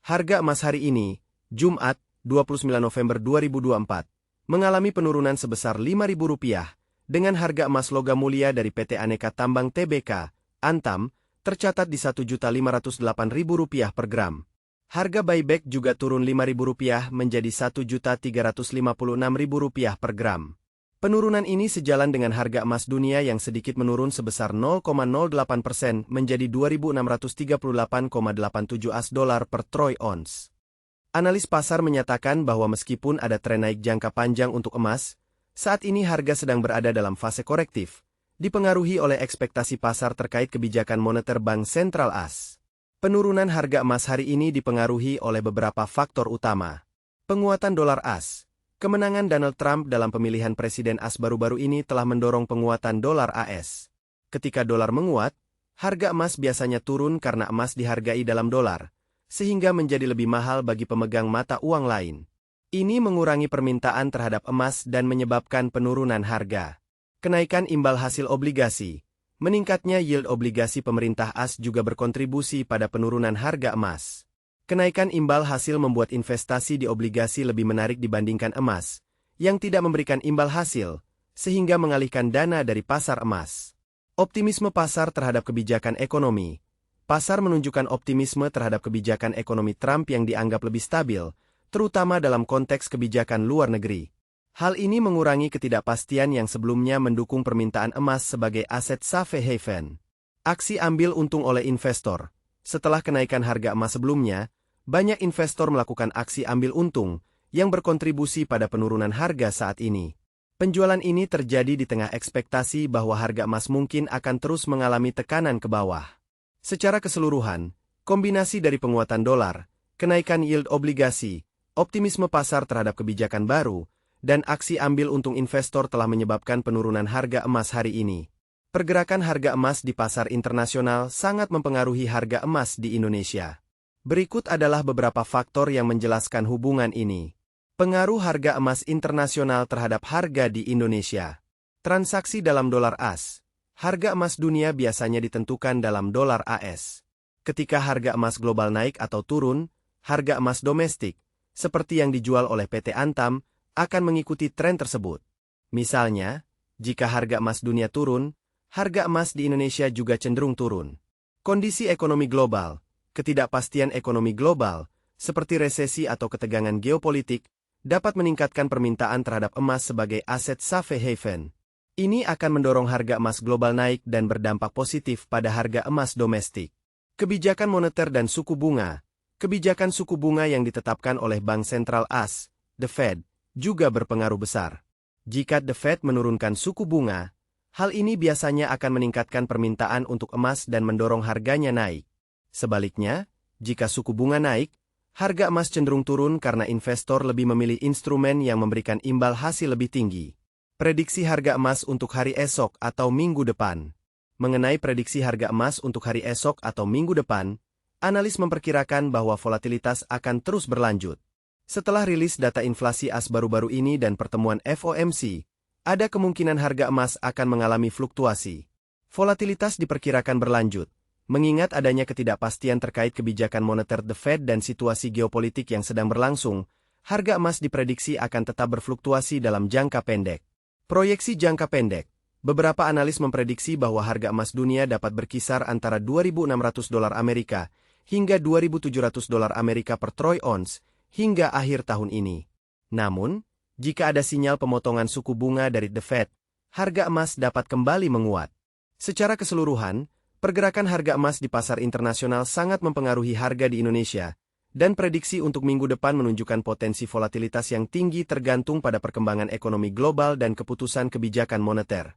Harga emas hari ini, Jumat, 29 November 2024, mengalami penurunan sebesar Rp5.000, dengan harga emas logam mulia dari PT Aneka Tambang Tbk, Antam, tercatat di Rp1.508.000 per gram. Harga buyback juga turun Rp5.000 menjadi Rp1.356.000 per gram. Penurunan ini sejalan dengan harga emas dunia yang sedikit menurun sebesar 0,08% menjadi 2.638,87 US$ per troy ounce. Analis pasar menyatakan bahwa meskipun ada tren naik jangka panjang untuk emas, saat ini harga sedang berada dalam fase korektif, dipengaruhi oleh ekspektasi pasar terkait kebijakan moneter Bank Sentral AS. Penurunan harga emas hari ini dipengaruhi oleh beberapa faktor utama. Penguatan dolar AS. Kemenangan Donald Trump dalam pemilihan presiden AS baru-baru ini telah mendorong penguatan dolar AS. Ketika dolar menguat, harga emas biasanya turun karena emas dihargai dalam dolar, sehingga menjadi lebih mahal bagi pemegang mata uang lain. Ini mengurangi permintaan terhadap emas dan menyebabkan penurunan harga. Kenaikan imbal hasil obligasi. Meningkatnya yield obligasi pemerintah AS juga berkontribusi pada penurunan harga emas. Kenaikan imbal hasil membuat investasi di obligasi lebih menarik dibandingkan emas, yang tidak memberikan imbal hasil, sehingga mengalihkan dana dari pasar emas. Optimisme pasar terhadap kebijakan ekonomi. Pasar menunjukkan optimisme terhadap kebijakan ekonomi Trump yang dianggap lebih stabil, terutama dalam konteks kebijakan luar negeri. Hal ini mengurangi ketidakpastian yang sebelumnya mendukung permintaan emas sebagai aset safe haven. Aksi ambil untung oleh investor. Setelah kenaikan harga emas sebelumnya, banyak investor melakukan aksi ambil untung, yang berkontribusi pada penurunan harga saat ini. Penjualan ini terjadi di tengah ekspektasi bahwa harga emas mungkin akan terus mengalami tekanan ke bawah. Secara keseluruhan, kombinasi dari penguatan dolar, kenaikan yield obligasi, optimisme pasar terhadap kebijakan baru, dan aksi ambil untung investor telah menyebabkan penurunan harga emas hari ini. Pergerakan harga emas di pasar internasional sangat mempengaruhi harga emas di Indonesia. Berikut adalah beberapa faktor yang menjelaskan hubungan ini. Pengaruh harga emas internasional terhadap harga di Indonesia. Transaksi dalam dolar AS. Harga emas dunia biasanya ditentukan dalam dolar AS. Ketika harga emas global naik atau turun, harga emas domestik, seperti yang dijual oleh PT Antam, akan mengikuti tren tersebut. Misalnya, jika harga emas dunia turun, harga emas di Indonesia juga cenderung turun. Kondisi ekonomi global, ketidakpastian ekonomi global, seperti resesi atau ketegangan geopolitik, dapat meningkatkan permintaan terhadap emas sebagai aset safe haven. Ini akan mendorong harga emas global naik dan berdampak positif pada harga emas domestik. Kebijakan moneter dan suku bunga. Kebijakan suku bunga yang ditetapkan oleh Bank Sentral AS, The Fed, juga berpengaruh besar. Jika The Fed menurunkan suku bunga, hal ini biasanya akan meningkatkan permintaan untuk emas dan mendorong harganya naik. Sebaliknya, jika suku bunga naik, harga emas cenderung turun karena investor lebih memilih instrumen yang memberikan imbal hasil lebih tinggi. Prediksi harga emas untuk hari esok atau minggu depan. Mengenai prediksi harga emas untuk hari esok atau minggu depan, analis memperkirakan bahwa volatilitas akan terus berlanjut. Setelah rilis data inflasi AS baru-baru ini dan pertemuan FOMC, ada kemungkinan harga emas akan mengalami fluktuasi. Volatilitas diperkirakan berlanjut, mengingat adanya ketidakpastian terkait kebijakan moneter The Fed dan situasi geopolitik yang sedang berlangsung, harga emas diprediksi akan tetap berfluktuasi dalam jangka pendek. Proyeksi jangka pendek. Beberapa analis memprediksi bahwa harga emas dunia dapat berkisar antara $2.600 Amerika hingga $2.700 Amerika per troy ounce hingga akhir tahun ini. Namun, jika ada sinyal pemotongan suku bunga dari The Fed, harga emas dapat kembali menguat. Secara keseluruhan, pergerakan harga emas di pasar internasional sangat mempengaruhi harga di Indonesia, dan prediksi untuk minggu depan menunjukkan potensi volatilitas yang tinggi tergantung pada perkembangan ekonomi global dan keputusan kebijakan moneter.